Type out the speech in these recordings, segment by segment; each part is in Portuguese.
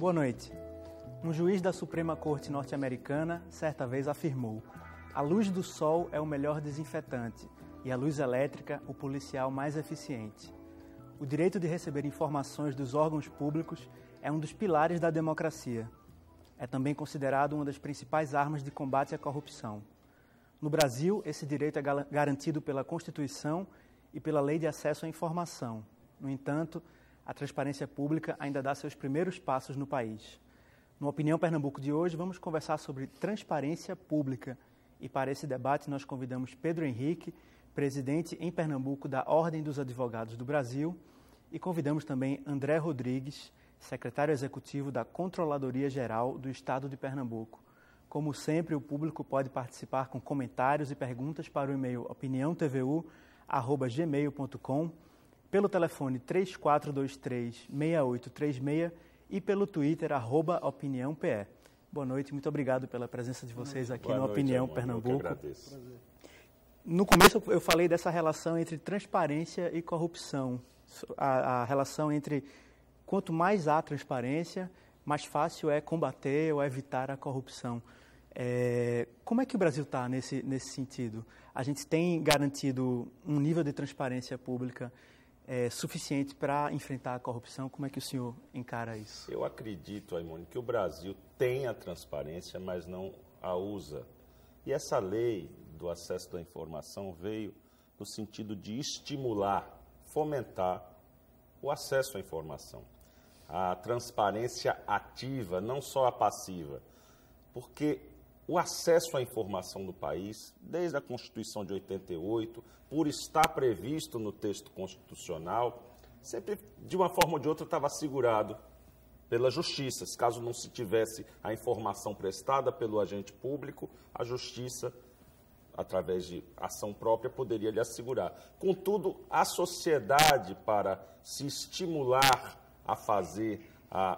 Boa noite. Um juiz da Suprema Corte norte-americana certa vez afirmou: a luz do sol é o melhor desinfetante e a luz elétrica o policial mais eficiente. O direito de receber informações dos órgãos públicos é um dos pilares da democracia. É também considerado uma das principais armas de combate à corrupção. No Brasil, esse direito é garantido pela Constituição e pela Lei de Acesso à Informação. No entanto, a transparência pública ainda dá seus primeiros passos no país. No Opinião Pernambuco de hoje, vamos conversar sobre transparência pública. E para esse debate, nós convidamos Pedro Henrique, presidente em Pernambuco da Ordem dos Advogados do Brasil, e convidamos também André Rodrigues, secretário executivo da Controladoria Geral do Estado de Pernambuco. Como sempre, o público pode participar com comentários e perguntas para o e-mail opiniãotvu@gmail.com, pelo telefone 3423-6836 e pelo Twitter, @opiniãope. Boa noite, muito obrigado pela presença de vocês aqui no Opinião Pernambuco. Eu que agradeço. No começo eu falei dessa relação entre transparência e corrupção, a relação entre quanto mais há transparência, mais fácil é combater ou evitar a corrupção. Como é que o Brasil está nesse sentido? A gente tem garantido um nível de transparência pública suficiente para enfrentar a corrupção? Como é que o senhor encara isso? Eu acredito, Aimone, que o Brasil tem a transparência, mas não a usa. E essa lei do acesso à informação veio no sentido de estimular, fomentar o acesso à informação. A transparência ativa, não só a passiva, porque o acesso à informação do país, desde a Constituição de 88, por estar previsto no texto constitucional, sempre, de uma forma ou de outra, estava assegurado pela Justiça. Caso não se tivesse a informação prestada pelo agente público, a Justiça, através de ação própria, poderia lhe assegurar. Contudo, a sociedade, para se estimular a fazer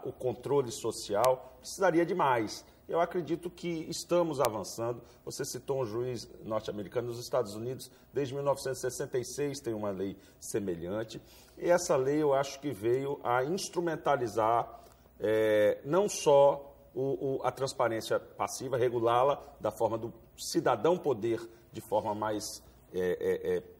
o controle social, precisaria de mais. Eu acredito que estamos avançando. Você citou um juiz norte-americano. Nos Estados Unidos, desde 1966, tem uma lei semelhante. E essa lei, eu acho que veio a instrumentalizar não só a transparência passiva, regulá-la da forma do cidadão poder, de forma mais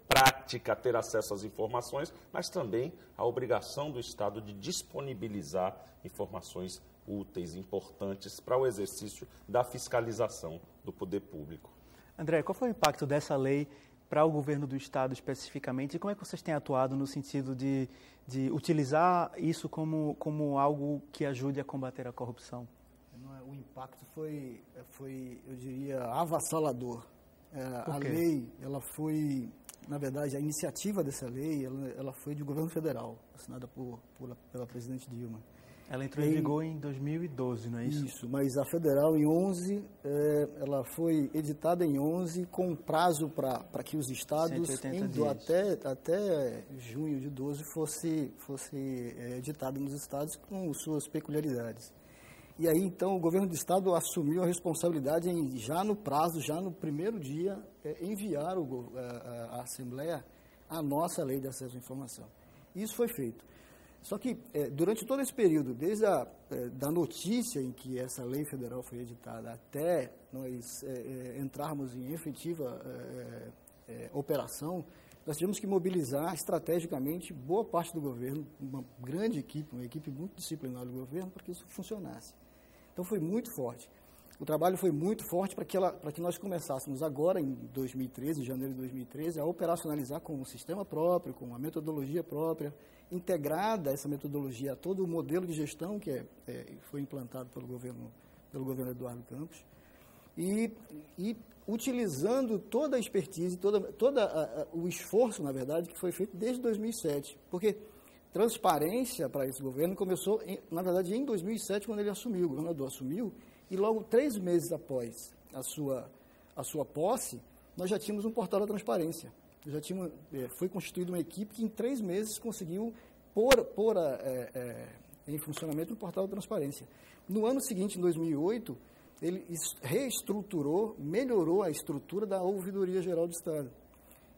prática, ter acesso às informações, mas também a obrigação do Estado de disponibilizar informações úteis, importantes para o exercício da fiscalização do poder público. André, qual foi o impacto dessa lei para o governo do Estado especificamente e como é que vocês têm atuado no sentido de utilizar isso como algo que ajude a combater a corrupção? O impacto foi, eu diria, avassalador. A lei, ela foi, na verdade, a iniciativa dessa lei, ela foi de governo federal, assinada pela presidente Dilma. Ela entrou em vigor em 2012, não é isso? Isso, mas a federal em 11, ela foi editada em 11 com prazo para que os estados, até junho de 12, fosse editado nos estados com suas peculiaridades. E aí, então, o governo do estado assumiu a responsabilidade em, já no prazo, já no primeiro dia, enviar à Assembleia a nossa lei de acesso à informação. Isso foi feito. Só que, durante todo esse período, desde da notícia em que essa lei federal foi editada até nós entrarmos em efetiva operação, nós tivemos que mobilizar estrategicamente boa parte do governo, uma grande equipe, uma equipe muito disciplinada do governo, para que isso funcionasse. Então, foi muito forte. O trabalho foi muito forte para que nós começássemos agora, em 2013, em janeiro de 2013, a operacionalizar com um sistema próprio, com uma metodologia própria, integrada essa metodologia a todo o modelo de gestão que foi implantado pelo governo Eduardo Campos, e utilizando toda a expertise, todo o esforço, na verdade, que foi feito desde 2007, porque transparência para esse governo começou, na verdade, em 2007, quando ele assumiu, o governador assumiu, e logo 3 meses após a sua posse, nós já tínhamos um portal da transparência. Foi constituída uma equipe que em 3 meses conseguiu pôr em funcionamento o portal da transparência. No ano seguinte, em 2008, ele reestruturou, melhorou a estrutura da Ouvidoria Geral do Estado.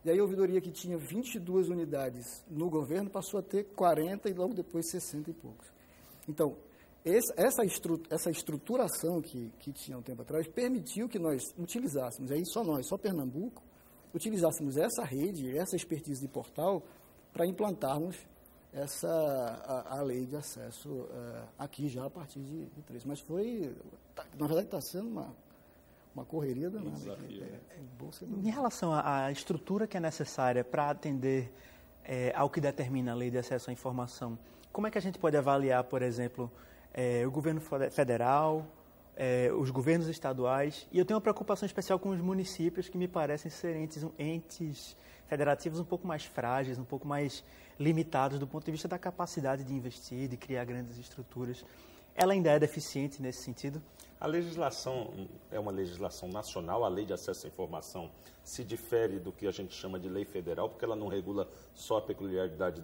E aí a ouvidoria que tinha 22 unidades no governo passou a ter 40 e logo depois 60 e poucos. Então, essa estruturação que tinha um tempo atrás permitiu que nós utilizássemos, aí só Pernambuco, utilizássemos essa rede, essa expertise de portal para implantarmos a lei de acesso aqui já a partir de 13. Mas na verdade está sendo uma correria danada. Um desafio. Em relação à estrutura que é necessária para atender ao que determina a lei de acesso à informação, como é que a gente pode avaliar, por exemplo, o governo federal, os governos estaduais, e eu tenho uma preocupação especial com os municípios, que me parecem ser entes federativos um pouco mais frágeis, um pouco mais limitados do ponto de vista da capacidade de investir, de criar grandes estruturas. Ela ainda é deficiente nesse sentido? A legislação é uma legislação nacional, a lei de acesso à informação se difere do que a gente chama de lei federal, porque ela não regula só a peculiaridade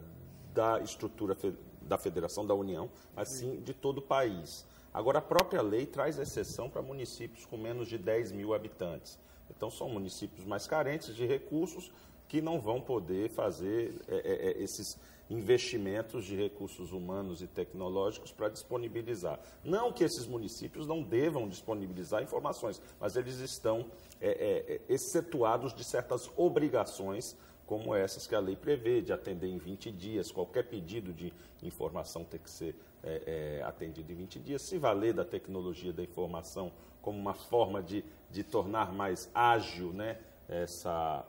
da estrutura da federação, da União, mas sim de todo o país. Agora, a própria lei traz exceção para municípios com menos de 10 mil habitantes. Então, são municípios mais carentes de recursos que não vão poder fazer esses investimentos de recursos humanos e tecnológicos para disponibilizar. Não que esses municípios não devam disponibilizar informações, mas eles estão excetuados de certas obrigações, como essas que a lei prevê, de atender em 20 dias, qualquer pedido de informação tem que ser atendido em 20 dias, se valer da tecnologia da informação como uma forma de tornar mais ágil, né,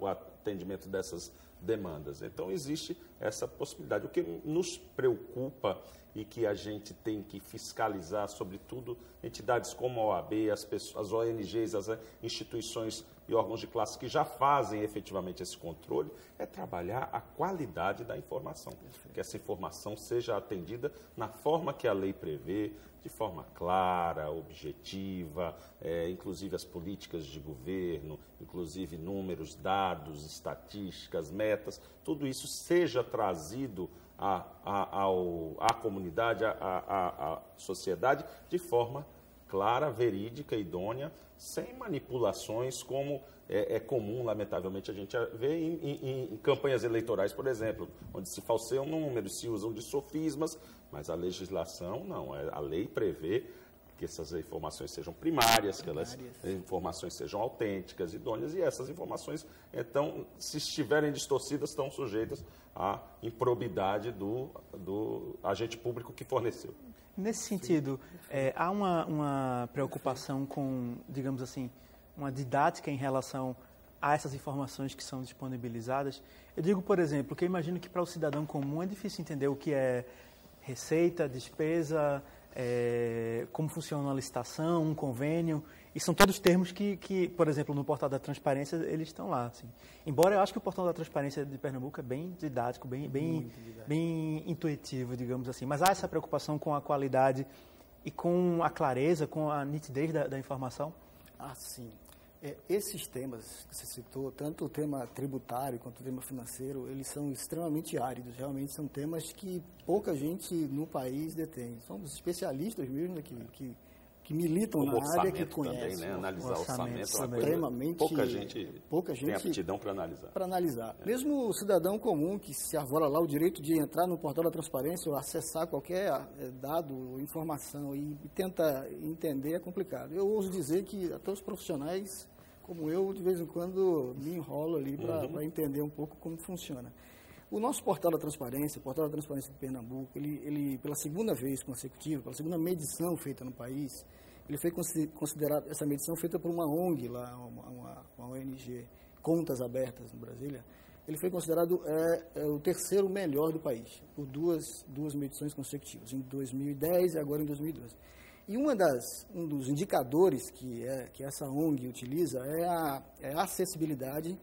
o atendimento dessas demandas. Então, existe essa possibilidade. O que nos preocupa e que a gente tem que fiscalizar, sobretudo entidades como a OAB, as ONGs, as instituições e órgãos de classe que já fazem efetivamente esse controle, é trabalhar a qualidade da informação. Que essa informação seja atendida na forma que a lei prevê, de forma clara, objetiva, inclusive as políticas de governo, inclusive números, dados, estatísticas, metas, tudo isso seja trazido à comunidade, à sociedade, de forma clara, verídica, idônea, sem manipulações como é comum, lamentavelmente, a gente vê em campanhas eleitorais, por exemplo, onde se falseiam números, se usam de sofismas, mas a legislação não. A lei prevê que essas informações sejam primárias, que as informações sejam autênticas, idôneas, e essas informações, então, se estiverem distorcidas, estão sujeitas à improbidade do agente público que forneceu. Nesse sentido, há uma preocupação com, digamos assim, uma didática em relação a essas informações que são disponibilizadas? Eu digo, por exemplo, que eu imagino que para o cidadão comum é difícil entender o que é receita, despesa, como funciona uma licitação, um convênio, e são todos termos que, por exemplo, no Portal da Transparência, eles estão lá. Assim. Embora eu acho que o Portal da Transparência de Pernambuco é bem didático, bem intuitivo, digamos assim, mas há essa preocupação com a qualidade e com a clareza, com a nitidez da informação? Ah, sim. Esses temas que você citou, tanto o tema tributário quanto o tema financeiro, eles são extremamente áridos. Realmente são temas que pouca gente no país detém. Somos especialistas mesmo que militam na área, que conhecem. Também, né? Analisar orçamento é uma coisa extremamente, pouca gente tem aptidão para analisar. Mesmo o cidadão comum que se arvora lá o direito de entrar no Portal da Transparência ou acessar qualquer dado, informação e tenta entender é complicado. Eu ouso dizer que até os profissionais como eu, de vez em quando, me enrolo ali para entender um pouco como funciona. O nosso Portal da Transparência, o Portal da Transparência de Pernambuco, ele pela segunda vez consecutiva, pela segunda medição feita no país, ele foi considerado, essa medição feita por uma ONG lá, uma ONG, Contas Abertas, no Brasília, ele foi considerado o terceiro melhor do país, por duas medições consecutivas, em 2010 e agora em 2012. E um dos indicadores que essa ONG utiliza é a acessibilidade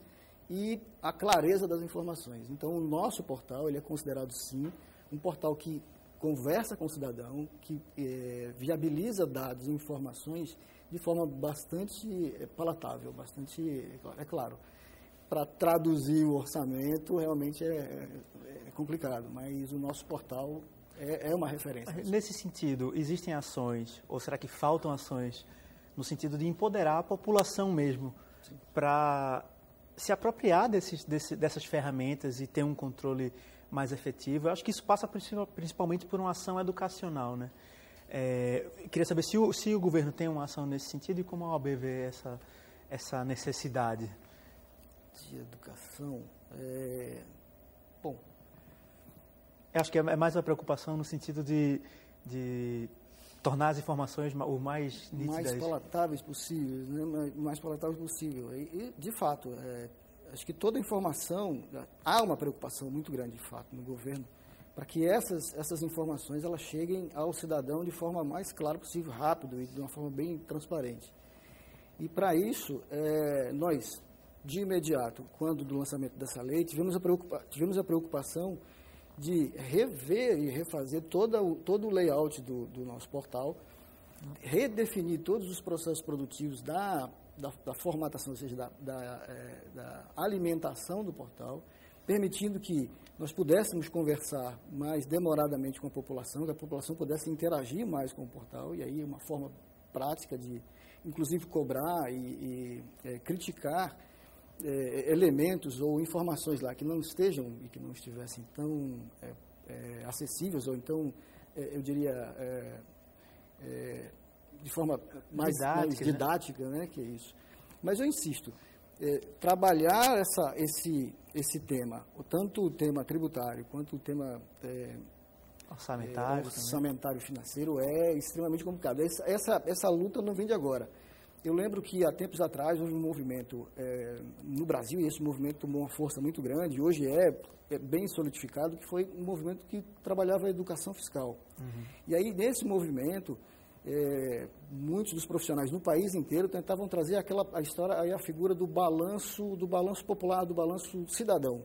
e a clareza das informações. Então, o nosso portal ele é considerado, sim, um portal que conversa com o cidadão, que viabiliza dados e informações de forma bastante palatável, bastante, claro. Para traduzir o orçamento, realmente é complicado, mas o nosso portal é uma referência. Nesse sentido, existem ações, ou será que faltam ações, no sentido de empoderar a população mesmo, para se apropriar dessas ferramentas e ter um controle mais efetivo? Eu acho que isso passa principalmente por uma ação educacional, né? Queria saber se o governo tem uma ação nesse sentido e como a OAB vê essa necessidade. De educação, bom... Eu acho que é mais uma preocupação no sentido de tornar as informações o mais nítidas. Mais palatáveis possíveis, né? Mais palatáveis possível. E de fato, acho que toda informação, há uma preocupação muito grande, de fato, no governo, para que essas informações elas cheguem ao cidadão de forma mais clara possível, rápido e de uma forma bem transparente. E para isso, nós, de imediato, quando do lançamento dessa lei, tivemos a preocupação de rever e refazer todo o layout do nosso portal, redefinir todos os processos produtivos da formatação, ou seja, da alimentação do portal, permitindo que nós pudéssemos conversar mais demoradamente com a população, que a população pudesse interagir mais com o portal, e aí uma forma prática de, inclusive, cobrar e criticar elementos ou informações lá que não estejam e que não estivessem tão acessíveis, ou então, eu diria, de forma mais didática, né, que é isso. Mas eu insisto, trabalhar esse tema, tanto o tema tributário quanto o tema orçamentário financeiro, é extremamente complicado. Essa luta não vem de agora. Eu lembro que há tempos atrás houve um movimento no Brasil, e esse movimento tomou uma força muito grande, e hoje é bem solidificado, que foi um movimento que trabalhava a educação fiscal. Uhum. E aí, nesse movimento, muitos dos profissionais no país inteiro tentavam trazer a figura do balanço popular, do balanço cidadão,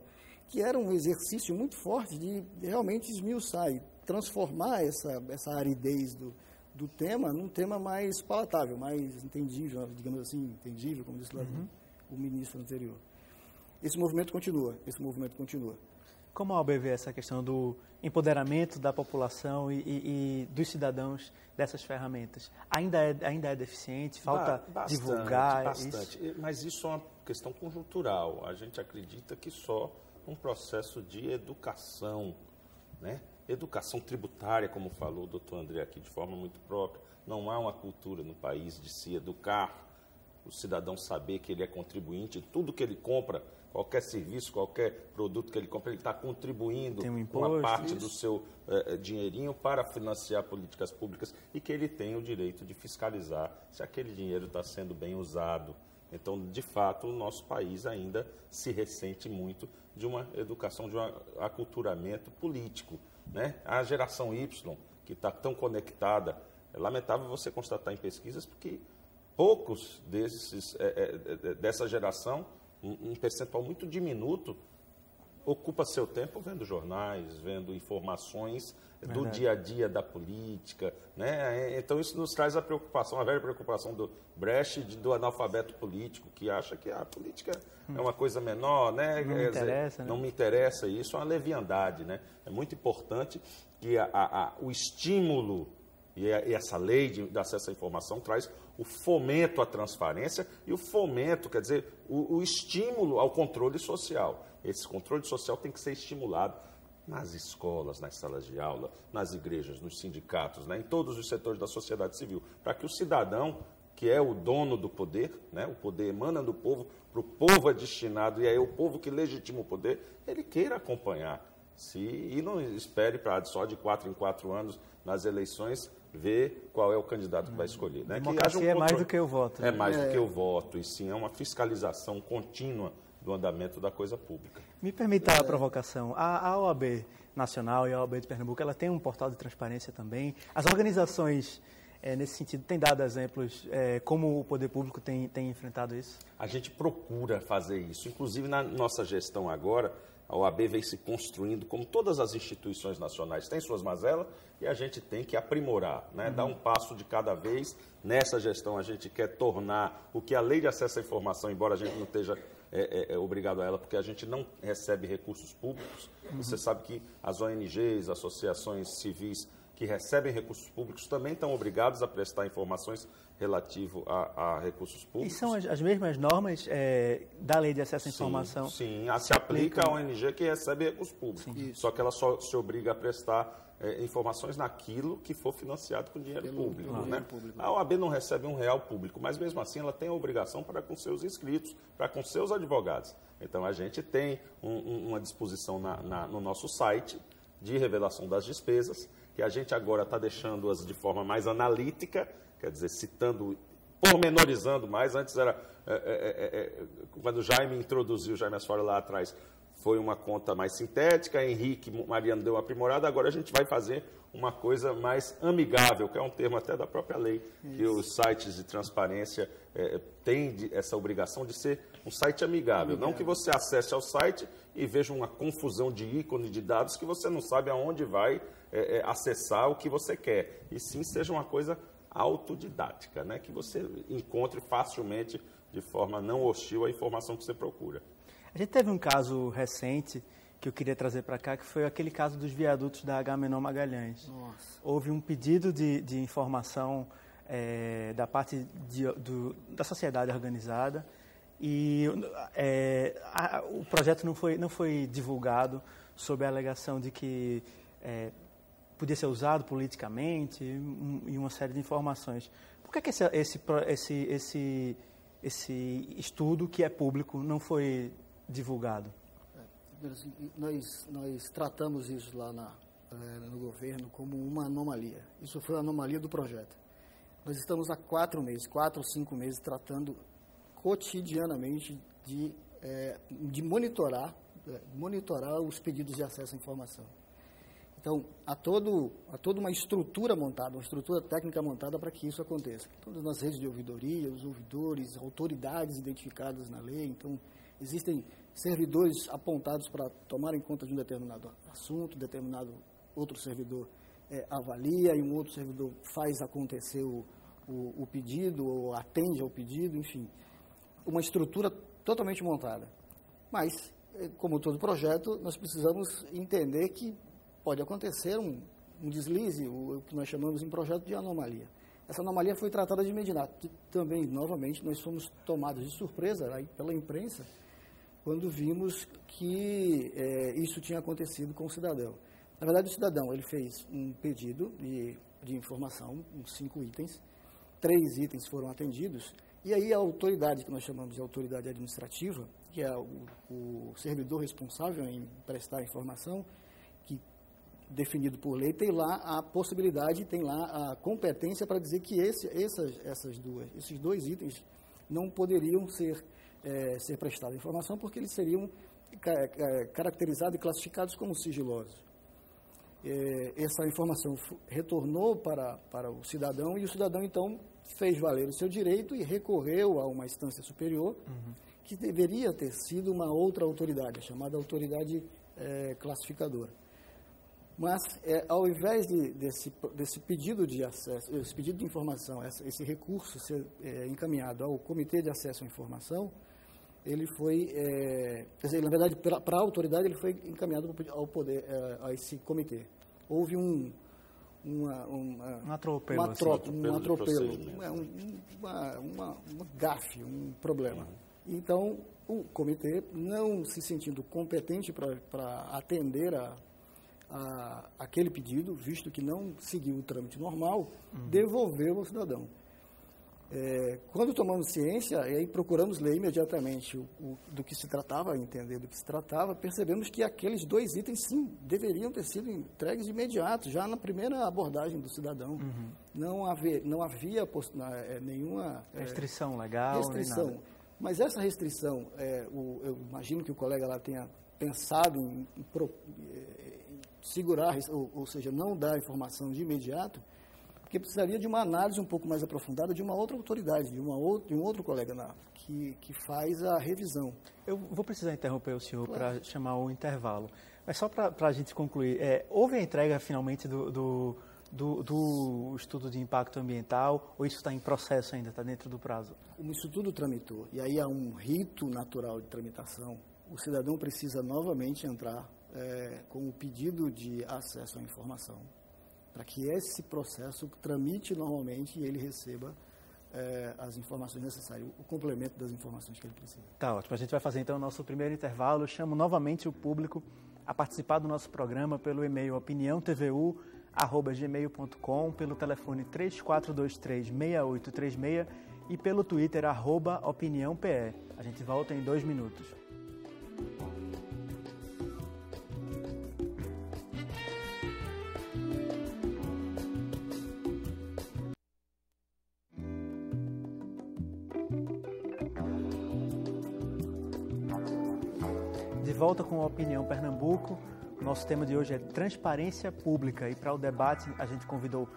que era um exercício muito forte de realmente esmiuçar e transformar essa aridez do tema num tema mais palatável, mais entendível, digamos assim, entendível, como disse lá o ministro anterior. Esse movimento continua. Como a OAB vê essa questão do empoderamento da população e dos cidadãos dessas ferramentas? Ainda é deficiente? Falta divulgar bastante. Isso? Mas isso é uma questão conjuntural. A gente acredita que só um processo de educação, né? Educação tributária, como falou o doutor André aqui, de forma muito própria. Não há uma cultura no país de se educar, o cidadão saber que ele é contribuinte, tudo que ele compra, qualquer serviço, qualquer produto que ele compra, ele está contribuindo com uma parte do seu dinheirinho para financiar políticas públicas e que ele tem o direito de fiscalizar se aquele dinheiro está sendo bem usado. Então, de fato, o nosso país ainda se ressente muito de uma educação, de um aculturamento político, né? A geração Y, que está tão conectada, é lamentável você constatar em pesquisas porque poucos dessa geração, um percentual muito diminuto, ocupa seu tempo vendo jornais, vendo informações do dia a dia da política, né? Então isso nos traz a velha preocupação do Brecht, do analfabeto político, que acha que a política é uma coisa menor, né? Não me interessa, isso é uma leviandade, né? É muito importante que o estímulo e essa lei de acesso à informação traz o fomento à transparência e o fomento, quer dizer, o estímulo ao controle social. Esse controle social tem que ser estimulado nas escolas, nas salas de aula, nas igrejas, nos sindicatos, né, em todos os setores da sociedade civil, para que o cidadão, que é o dono do poder, né, o poder emana do povo, para o povo é destinado, e é o povo que legitima o poder, ele queira acompanhar. E não espere para só de 4 em 4 anos, nas eleições, ver qual é o candidato que vai escolher. Né? Democracia é mais do que o voto. É mais do que o voto, e sim é uma fiscalização contínua do andamento da coisa pública. Me permita a provocação. A OAB Nacional e a OAB de Pernambuco, ela tem um portal de transparência também. As organizações, nesse sentido, têm dado exemplos como o poder público tem enfrentado isso? A gente procura fazer isso. Inclusive, na nossa gestão agora, a OAB vem se construindo, como todas as instituições nacionais têm suas mazelas, e a gente tem que aprimorar, né? Dar um passo de cada vez. Nessa gestão, a gente quer tornar o que a Lei de Acesso à Informação, embora a gente não esteja obrigado a ela, porque a gente não recebe recursos públicos. Você sabe que as ONGs, associações civis que recebem recursos públicos também estão obrigados a prestar informações relativo a recursos públicos. E são as mesmas normas da Lei de Acesso à Informação? Sim, se aplica à ONG que recebe recursos públicos. Só que ela só se obriga a prestar informações naquilo que for financiado com dinheiro público. Né? Público. A OAB não recebe R$1 público, mas mesmo assim ela tem a obrigação para com seus inscritos, para com seus advogados. Então a gente tem uma disposição no nosso site de revelação das despesas, que a gente agora está deixando-as de forma mais analítica, quer dizer, citando, pormenorizando mais. Antes era, quando o Jaime introduziu, o Jaime Asfora lá atrás, foi uma conta mais sintética, Henrique, Mariano deu uma aprimorada, agora a gente vai fazer uma coisa mais amigável, que é um termo até da própria lei, que os sites de transparência têm essa obrigação de ser um site amigável. Não que você acesse ao site e veja uma confusão de ícone de dados que você não sabe aonde vai acessar o que você quer, e sim seja uma coisa autodidática, né? Que você encontre facilmente, de forma não hostil, a informação que você procura. A gente teve um caso recente que eu queria trazer para cá, que foi aquele caso dos viadutos da Agamenon Magalhães. Nossa. Houve um pedido de informação da parte da sociedade organizada e o projeto não foi divulgado sob a alegação de que podia ser usado politicamente e uma série de informações. Por que esse estudo, que é público, não foi divulgado? Nós tratamos isso lá no governo como uma anomalia. Isso foi a anomalia do projeto. Nós estamos há 4 ou 5 meses, tratando cotidianamente de monitorar os pedidos de acesso à informação. Então, há toda uma estrutura montada, uma estrutura técnica montada para que isso aconteça. Todas as redes de ouvidoria, os ouvidores, autoridades identificadas na lei. Então, existem servidores apontados para tomarem conta de um determinado assunto, determinado outro servidor avalia e um outro servidor faz acontecer o pedido ou atende ao pedido, enfim. Uma estrutura totalmente montada. Mas, como todo projeto, nós precisamos entender que pode acontecer um deslize, o que nós chamamos em projeto de anomalia. Essa anomalia foi tratada de imediato. Também, novamente, nós fomos tomados de surpresa pela imprensa quando vimos que isso tinha acontecido com o cidadão. Na verdade, o cidadão ele fez um pedido de informação, uns 5 itens, 3 itens foram atendidos, e aí a autoridade, que nós chamamos de autoridade administrativa, que é o servidor responsável em prestar informação, que definido por lei, tem lá a possibilidade, tem lá a competência para dizer que esses 2 itens não poderiam ser prestada informação porque eles seriam caracterizados e classificados como sigilosos. Essa informação retornou para o cidadão e o cidadão, então, fez valer o seu direito e recorreu a uma instância superior que deveria ter sido uma outra autoridade, a chamada autoridade classificadora. Mas, ao invés desse pedido de acesso, esse pedido de informação, esse recurso ser encaminhado ao Comitê de Acesso à Informação, ele foi, quer dizer, na verdade, para a autoridade, ele foi encaminhado ao poder, a esse comitê. Houve um atropelo, uma gafe, um problema. Então, o comitê, não se sentindo competente para atender aquele pedido, visto que não seguiu o trâmite normal, devolveu ao cidadão. Quando tomamos ciência, e aí procuramos ler imediatamente do que se tratava, entender do que se tratava, percebemos que aqueles 2 itens, sim, deveriam ter sido entregues de imediato, já na primeira abordagem do cidadão. Não havia nenhuma restrição legal, restrição. Nem nada. Mas essa restrição, eu imagino que o colega lá tenha pensado em segurar, ou seja, não dar informação de imediato, porque precisaria de uma análise um pouco mais aprofundada de uma outra autoridade, de um outro colega que faz a revisão. Eu vou precisar interromper o senhor para chamar o intervalo. Mas só para a gente concluir, houve a entrega finalmente do estudo de impacto ambiental, ou isso está em processo ainda, está dentro do prazo? Isso tudo tramitou, e aí há um rito natural de tramitação. O cidadão precisa novamente entrar com o pedido de acesso à informação, para que esse processo tramite normalmente e ele receba as informações necessárias, o complemento das informações que ele precisa. Tá ótimo. A gente vai fazer então o nosso primeiro intervalo. Eu chamo novamente o público a participar do nosso programa pelo e-mail opiniãotvu@gmail.com, pelo telefone 3423-6836 e pelo Twitter @opiniãope. A gente volta em 2 minutos. De volta com a Opinião Pernambuco. Nosso tema de hoje é transparência pública, e para o debate a gente convidou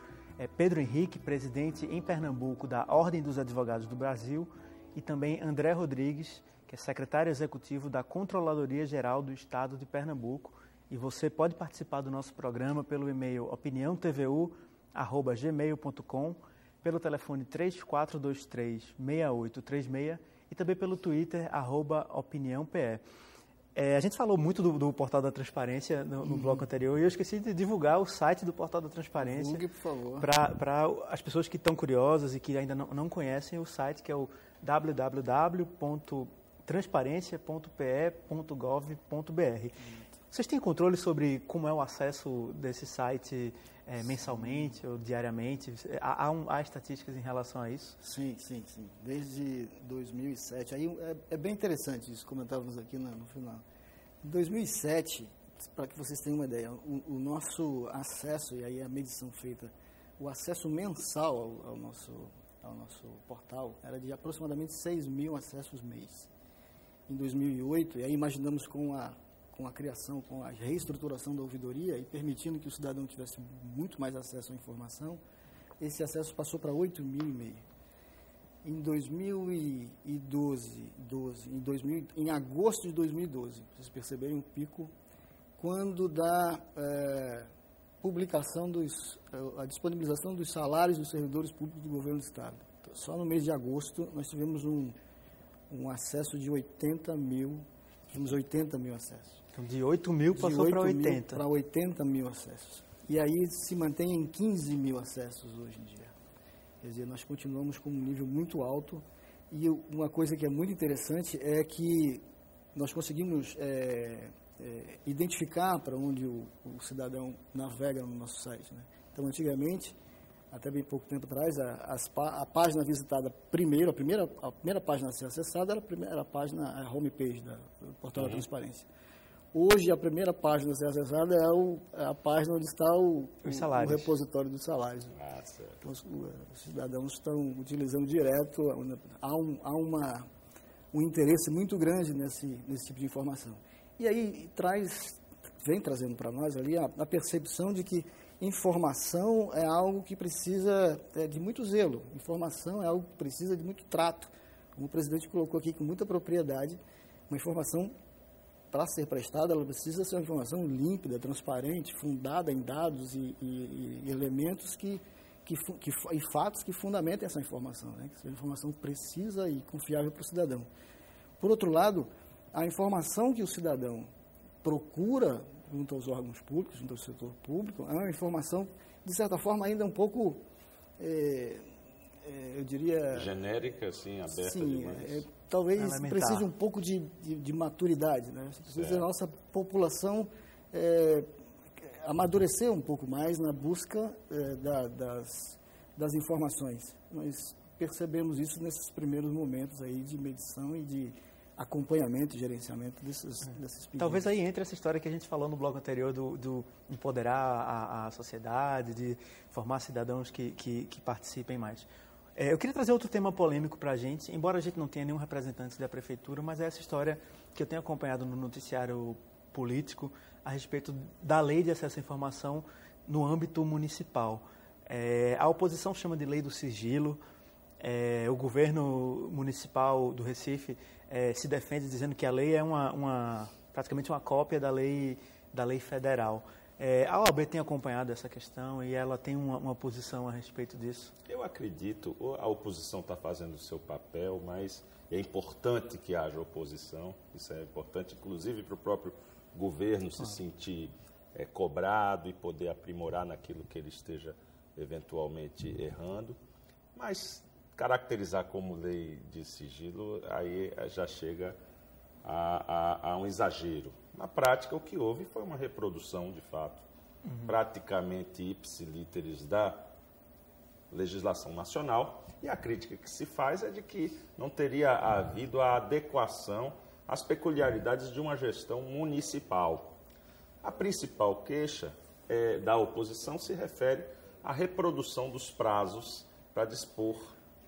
Pedro Henrique, presidente em Pernambuco da Ordem dos Advogados do Brasil, e também André Rodrigues, que é secretário executivo da Controladoria Geral do Estado de Pernambuco. E você pode participar do nosso programa pelo e-mail opiniãotvu@gmail.com, pelo telefone 3423-6836 e também pelo Twitter @opiniãope. A gente falou muito do Portal da Transparência no bloco anterior, e eu esqueci de divulgar o site do Portal da Transparência. Divulgue, por favor. Para as pessoas que estão curiosas e que ainda não conhecem o site, que é o www.transparencia.pe.gov.br. Vocês têm controle sobre como é o acesso desse site mensalmente ou diariamente? Há estatísticas em relação a isso? Sim. Desde 2007. Aí é bem interessante isso, comentávamos aqui no final. Em 2007, para que vocês tenham uma ideia, o nosso acesso, e aí a medição feita, o acesso mensal ao nosso portal era de aproximadamente 6 mil acessos mês. Em 2008, e aí imaginamos com a criação, com a reestruturação da ouvidoria e permitindo que o cidadão tivesse muito mais acesso à informação, esse acesso passou para 8 mil e meio. Em 2012, em agosto de 2012, vocês perceberem um pico, quando da publicação a disponibilização dos salários dos servidores públicos do governo do Estado. Então, só no mês de agosto nós tivemos um acesso de 80 mil, tivemos 80 mil acessos. Então, de 8 mil passou para 80. Para 80 mil acessos. E aí se mantém em 15 mil acessos hoje em dia. Quer dizer, nós continuamos com um nível muito alto, e uma coisa que é muito interessante é que nós conseguimos identificar para onde o cidadão navega no nosso site, né? Então, antigamente, até bem pouco tempo atrás, a página visitada primeiro, a primeira página a ser acessada era a página, a homepage do Portal da Transparência. Hoje, a primeira página a ser acessada é a página onde está o repositório dos salários. Então, os cidadãos estão utilizando direto, há um interesse muito grande nesse tipo de informação. E aí vem trazendo para nós ali a percepção de que informação é algo que precisa de muito zelo, informação é algo que precisa de muito trato. Como o presidente colocou aqui com muita propriedade, uma informação, para ser prestada, ela precisa ser uma informação límpida, transparente, fundada em dados e elementos e fatos que fundamentem essa informação, né? Que seja informação precisa e confiável para o cidadão. Por outro lado, a informação que o cidadão procura junto aos órgãos públicos, junto ao setor público, é uma informação, de certa forma, ainda um pouco, eu diria... genérica, assim, aberta demais. Talvez precise um pouco de maturidade, né? Precisa a nossa população amadurecer um pouco mais na busca das informações. Nós percebemos isso nesses primeiros momentos aí de medição e de acompanhamento e gerenciamento desses pedidos. Talvez aí entre essa história que a gente falou no bloco anterior do empoderar a sociedade, de formar cidadãos que participem mais. Eu queria trazer outro tema polêmico para a gente, embora a gente não tenha nenhum representante da prefeitura, mas é essa história que eu tenho acompanhado no noticiário político a respeito da lei de acesso à informação no âmbito municipal. A oposição chama de lei do sigilo, o governo municipal do Recife se defende dizendo que a lei é praticamente uma cópia da lei federal. A OAB tem acompanhado essa questão e ela tem uma posição a respeito disso? Eu acredito, a oposição está fazendo o seu papel, mas é importante que haja oposição, isso é importante, inclusive para o próprio governo se sentir cobrado e poder aprimorar naquilo que ele esteja eventualmente errando, mas caracterizar como lei de sigilo, aí já chega a um exagero. Na prática, o que houve foi uma reprodução, de fato, praticamente ipsilíteres da legislação nacional, e a crítica que se faz é de que não teria havido a adequação às peculiaridades de uma gestão municipal. A principal queixa da oposição se refere à reprodução dos prazos para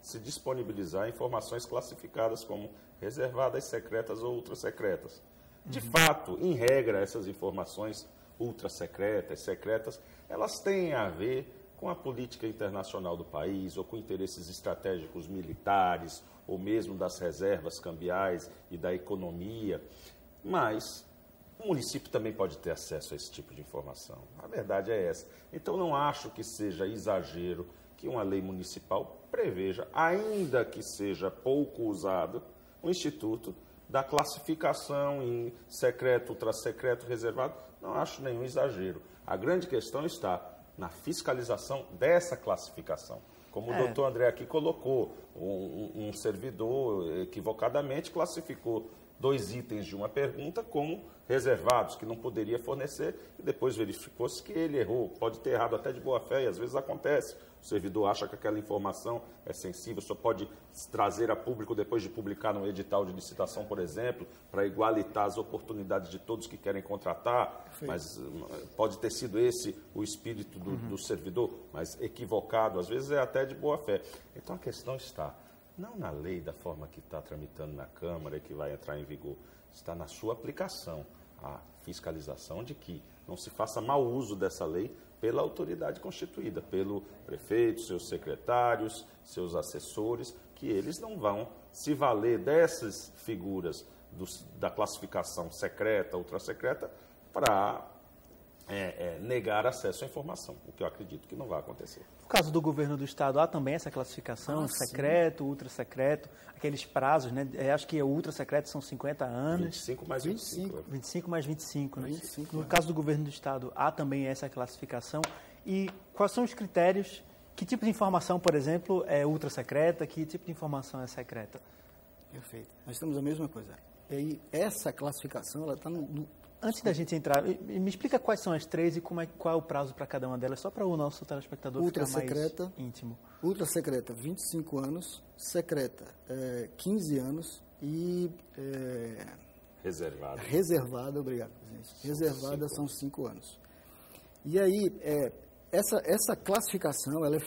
se disponibilizar informações classificadas como reservadas, secretas ou ultrassecretas. De fato, em regra, essas informações ultrassecretas, secretas, elas têm a ver com a política internacional do país, ou com interesses estratégicos militares, ou mesmo das reservas cambiais e da economia. Mas o município também pode ter acesso a esse tipo de informação. A verdade é essa. Então, não acho que seja exagero que uma lei municipal preveja, ainda que seja pouco usado, o instituto da classificação em secreto, ultrassecreto, reservado. Não acho nenhum exagero. A grande questão está na fiscalização dessa classificação. Como o doutor André aqui colocou, um servidor equivocadamente classificou 2 itens de uma pergunta como reservados, que não poderia fornecer, e depois verificou-se que ele errou. Pode ter errado até de boa fé, e às vezes acontece. O servidor acha que aquela informação é sensível, só pode trazer a público depois de publicar no edital de licitação, por exemplo, para igualitar as oportunidades de todos que querem contratar. Sim. Mas pode ter sido esse o espírito do servidor, mas equivocado, às vezes é até de boa fé. Então a questão está não na lei da forma que está tramitando na Câmara e que vai entrar em vigor, está na sua aplicação, a fiscalização de que não se faça mau uso dessa lei pela autoridade constituída, pelo prefeito, seus secretários, seus assessores, que eles não vão se valer dessas figuras da classificação secreta, ultrassecreta, para negar acesso à informação, o que eu acredito que não vai acontecer. No caso do governo do Estado, há também essa classificação, secreto, ultrassecreto, aqueles prazos, né? Acho que o ultrassecreto são 50 anos. 25 mais 25. 25 mais 25, né? 25, no caso do governo do Estado, há também essa classificação. E quais são os critérios? Que tipo de informação, por exemplo, é ultrassecreta? Que tipo de informação é secreta? Perfeito. Nós temos a mesma coisa. E aí, essa classificação, ela está no... Antes da gente entrar, me explica quais são as 3 e qual é o prazo para cada uma delas, só para o nosso telespectador ficar mais íntimo. Ultrassecreta, 25 anos, secreta, 15 anos e... Reservada, obrigado, presidente. Reservada são 5 anos. E aí, essa classificação, ela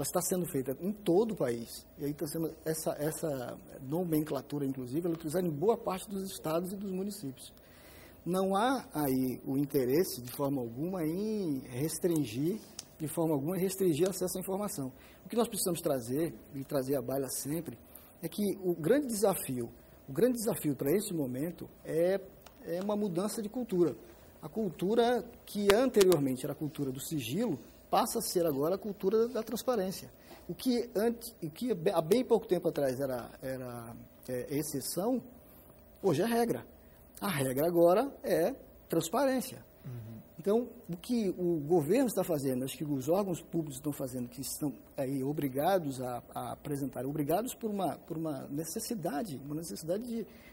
está sendo feita em todo o país. E aí está sendo essa nomenclatura, inclusive, ela é utilizada em boa parte dos estados e dos municípios. Não há aí o interesse, de forma alguma, em restringir acesso à informação. O que nós precisamos trazer, e trazer à baila sempre, é que o grande desafio para esse momento é uma mudança de cultura. A cultura que anteriormente era a cultura do sigilo, passa a ser agora a cultura da transparência. O que há bem pouco tempo atrás era exceção, hoje é regra. A regra agora é transparência. Então, o que o governo está fazendo, acho que os órgãos públicos estão fazendo, que estão aí obrigados a apresentar, obrigados por uma necessidade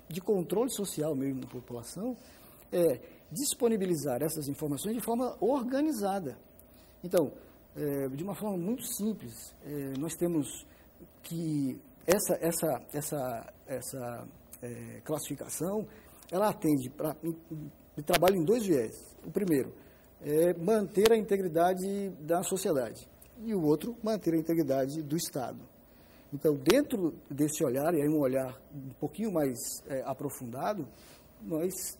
de controle social mesmo da população, é disponibilizar essas informações de forma organizada. Então, de uma forma muito simples, nós temos que essa classificação, ela atende e trabalha em 2 viés. O primeiro é manter a integridade da sociedade e o outro, manter a integridade do Estado. Então, dentro desse olhar, e aí um olhar um pouquinho mais aprofundado, nós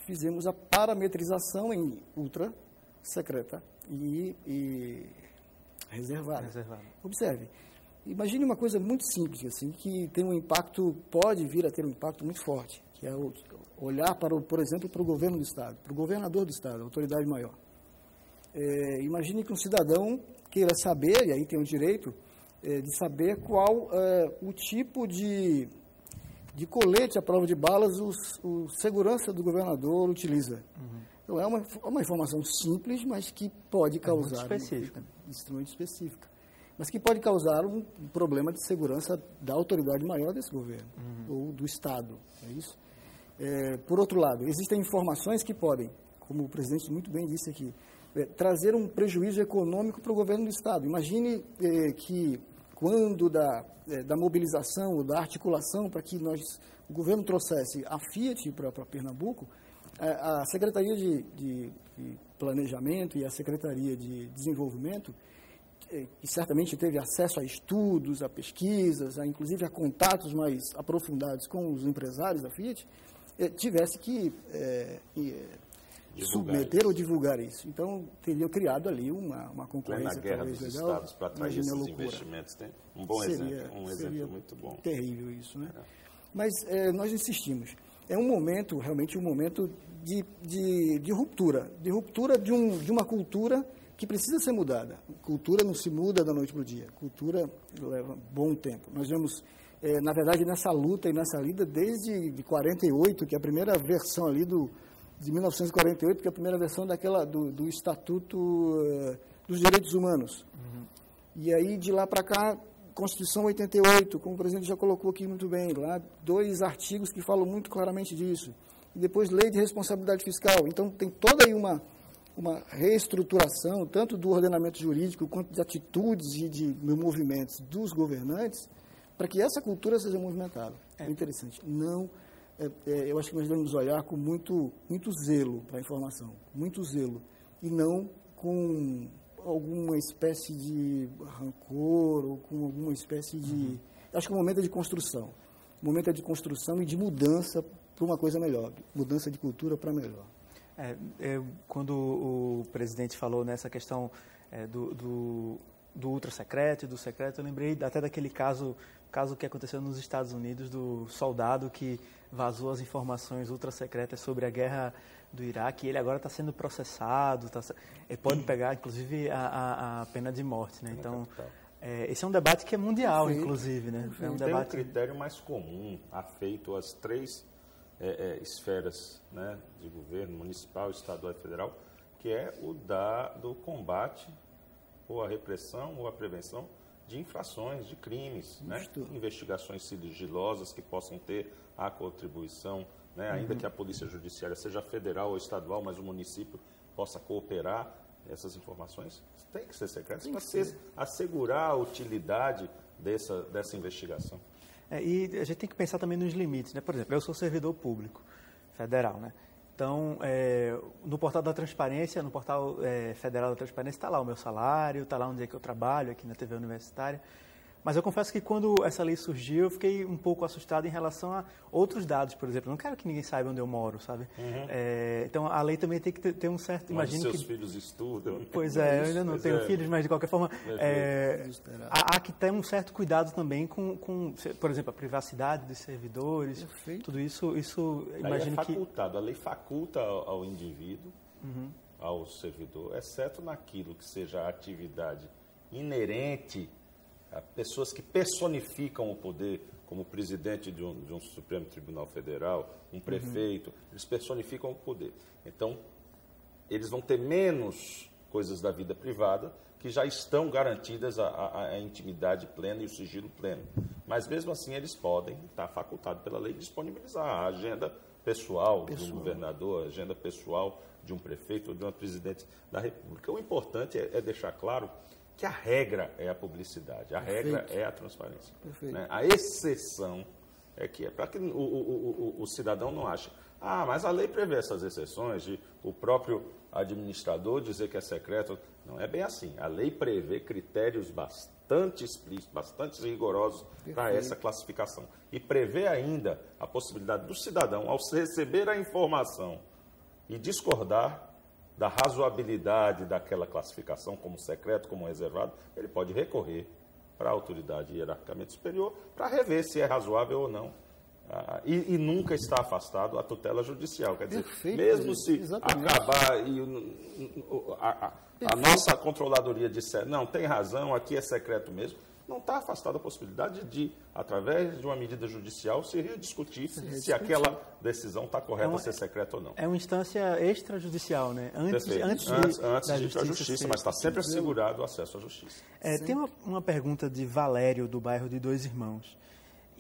fizemos a parametrização em ultra, secreta e reservada. Observe, imagine uma coisa muito simples, assim, que tem pode vir a ter um impacto muito forte, que é olhar, por exemplo, para o governo do Estado, para o governador do Estado, a autoridade maior. Imagine que um cidadão queira saber, e aí tem o direito de saber qual o tipo de colete à prova de balas o segurança do governador utiliza. Então, é uma informação simples, mas que pode causar... extremamente específica. Mas que pode causar um problema de segurança da autoridade maior desse governo, ou do Estado, é isso? Por outro lado, existem informações que podem, como o presidente muito bem disse aqui, trazer um prejuízo econômico para o governo do Estado. Imagine que quando da mobilização ou da articulação para que o governo trouxesse a Fiat para Pernambuco, a Secretaria de Planejamento e a Secretaria de Desenvolvimento, que certamente teve acesso a estudos, a pesquisas, inclusive a contatos mais aprofundados com os empresários da Fiat, tivesse que submeter ou divulgar isso. Então, teria criado ali uma concorrência. Na guerra dos legal, estados para atrair esses investimentos. Tem um bom exemplo muito bom. Terrível isso, né? Mas nós insistimos. É realmente um momento de ruptura. De ruptura de uma cultura que precisa ser mudada. Cultura não se muda da noite para o dia. Cultura leva bom tempo. Nós vemos, na verdade, nessa luta e nessa lida desde 48, que é a primeira versão ali de 1948, que é a primeira versão do Estatuto dos Direitos Humanos. Uhum. E aí, de lá para cá, Constituição 88, como o presidente já colocou aqui muito bem, lá 2 artigos que falam muito claramente disso. E depois, Lei de Responsabilidade Fiscal. Então, tem toda aí uma reestruturação, tanto do ordenamento jurídico, quanto de atitudes e de movimentos dos governantes, para que essa cultura seja movimentada. É interessante. Eu acho que nós devemos olhar com muito zelo para a informação, muito zelo, e não com alguma espécie de rancor ou com alguma espécie de... Acho que o momento é de construção. O momento é de construção e de mudança para uma coisa melhor, mudança de cultura para melhor. Quando o presidente falou nessa questão do ultra-secreto e do secreto, eu lembrei até daquele caso que aconteceu nos Estados Unidos, do soldado que vazou as informações ultra-secretas sobre a guerra do Iraque, e ele agora está sendo processado, ele pode pegar, inclusive, a pena de morte, né? Então, esse é um debate que é mundial, perfeito, inclusive, né? É um debate... Tem um critério mais comum, afeito às 3 esferas, né, de governo, municipal, estadual e federal, que é o do combate, ou a repressão, ou a prevenção de infrações, de crimes, né? Investigações sigilosas que possam ter a contribuição, né? Ainda que a Polícia Judiciária seja federal ou estadual, mas o município possa cooperar, essas informações têm que ser secretas para assegurar a utilidade dessa investigação. E a gente tem que pensar também nos limites, né? Por exemplo, eu sou servidor público federal, né? Então, no portal da transparência, no portal federal da transparência, está lá o meu salário, está lá onde é que eu trabalho, aqui na TV Universitária. Mas eu confesso que quando essa lei surgiu, eu fiquei um pouco assustado em relação a outros dados, por exemplo. Eu não quero que ninguém saiba onde eu moro, sabe? Uhum. Então, a lei também tem que ter um certo... Imagino seus filhos estudam. Pois eu ainda não tenho filhos, mas de qualquer forma, há que ter um certo cuidado também com, por exemplo, a privacidade dos servidores. Perfeito. Tudo isso imagino que... A lei faculta ao indivíduo, uhum, ao servidor, exceto naquilo que seja atividade inerente a pessoas que personificam o poder, como o presidente de um Supremo Tribunal Federal, um prefeito, eles personificam o poder. Então, eles vão ter menos coisas da vida privada que já estão garantidas a intimidade plena e o sigilo pleno. Mas, mesmo assim, eles podem estar facultados pela lei disponibilizar a agenda pessoal de um governador, a agenda pessoal de um prefeito ou de uma presidente da República. O importante é deixar claro que a regra é a publicidade, a regra é a transparência. Né? A exceção é para que o cidadão não ache, mas a lei prevê essas exceções de o próprio administrador dizer que é secreto. Não é bem assim. A lei prevê critérios bastante explícitos, bastante rigorosos para essa classificação. E prevê ainda a possibilidade do cidadão, ao receber a informação e discordar da razoabilidade daquela classificação como secreto, como reservado, ele pode recorrer para a autoridade hierarquicamente superior para rever se é razoável ou não. E nunca está afastado a tutela judicial. Quer dizer, mesmo se acabar e a nossa controladoria disser, não, tem razão, aqui é secreto mesmo, não está afastada a possibilidade de, através de uma medida judicial, se rediscutir se aquela decisão está correta, ser secreta ou não. É uma instância extrajudicial, né? Antes de ir para a justiça, mas está sempre assegurado o acesso à justiça. Tem uma pergunta de Valério, do bairro de Dois Irmãos.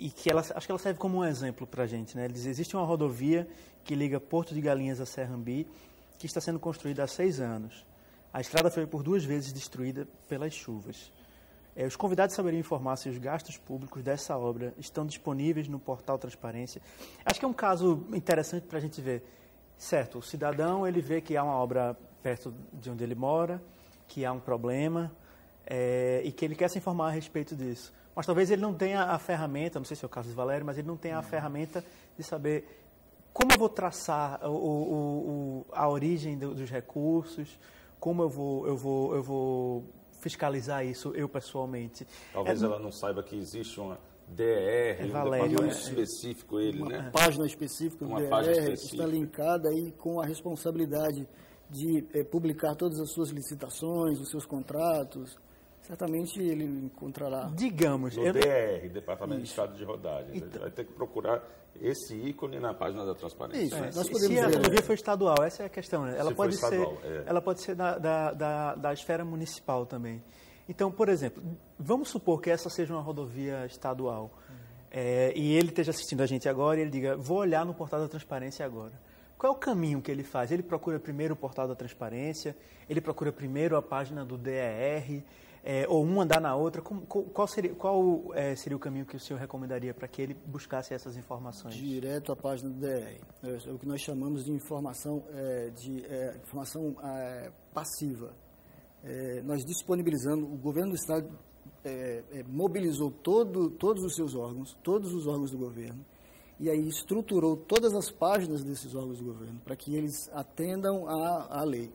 e que acho que ela serve como um exemplo para a gente, né? Ele diz, existe uma rodovia que liga Porto de Galinhas a Serrambi, que está sendo construída há 6 anos. A estrada foi por 2 vezes destruída pelas chuvas. Os convidados saberiam informar se os gastos públicos dessa obra estão disponíveis no portal Transparência. Acho que é um caso interessante para a gente ver. Certo, o cidadão ele vê que há uma obra perto de onde ele mora, que há um problema e que ele quer se informar a respeito disso. Mas talvez ele não tenha a ferramenta, não sei se é o caso de Valério, mas ele não tenha a ferramenta de saber como eu vou traçar a origem dos recursos, como eu vou fiscalizar isso eu pessoalmente. Talvez ela não saiba que existe uma DR, um departamento específico, uma página específica do DR que está linkada aí com a responsabilidade de publicar todas as suas licitações, os seus contratos. Certamente ele encontrará. Digamos. No DR, Departamento de Estado de Rodagem. Então, a gente vai ter que procurar esse ícone na página da Transparência. Isso. Se a rodovia for estadual, essa é a questão. Né? Ela pode ser da esfera municipal também. Então, por exemplo, vamos supor que essa seja uma rodovia estadual e ele esteja assistindo a gente agora e ele diga, vou olhar no portal da Transparência agora. Qual é o caminho que ele faz? Ele procura primeiro o portal da Transparência, ele procura primeiro a página do DER, ou um andar na outra. Qual seria o caminho que o senhor recomendaria para que ele buscasse essas informações? Direto à página do DER. É o que nós chamamos de informação, passiva. Nós disponibilizando, o governo do Estado mobilizou todos os seus órgãos, todos os órgãos do governo, e aí estruturou todas as páginas desses órgãos do governo para que eles atendam à lei.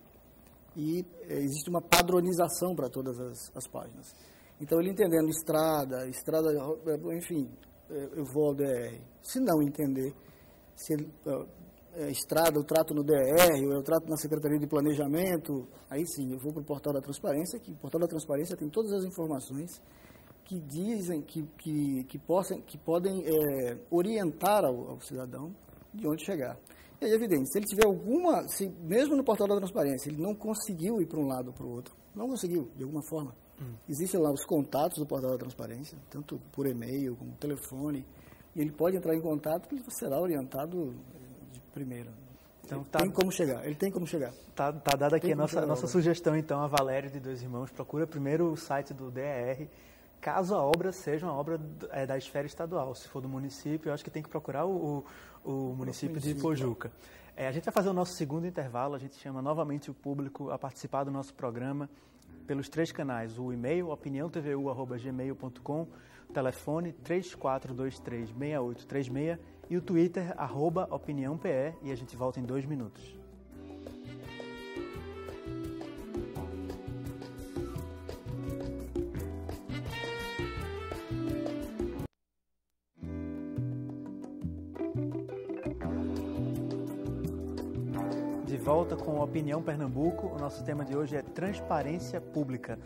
E existe uma padronização para todas as páginas. Então, ele entendendo estrada, enfim, eu vou ao DR. Se não entender, se estrada eu trato no DR, ou eu trato na Secretaria de Planejamento, aí sim, eu vou para o Portal da Transparência, que o Portal da Transparência tem todas as informações que dizem, que podem orientar ao cidadão de onde chegar. E é evidente, se ele tiver mesmo no Portal da Transparência, ele não conseguiu ir para um lado ou para o outro, não conseguiu, de alguma forma. Existem lá os contatos do Portal da Transparência, tanto por e-mail como telefone, e ele pode entrar em contato que ele será orientado de primeira. Então, tem como chegar, ele tem como chegar. Está dada aqui a nossa sugestão, então, a Valério de Dois Irmãos. Procura primeiro o site do DER, caso a obra seja uma obra da esfera estadual. Se for do município, eu acho que tem que procurar o município de Pojuca. A gente vai fazer o nosso segundo intervalo, a gente chama novamente o público a participar do nosso programa pelos 3 canais, o e-mail opiniãotvu@gmail.com, telefone 34236836 e o Twitter @opiniãope, e a gente volta em 2 minutos. De volta com a Opinião Pernambuco. O nosso tema de hoje é transparência pública.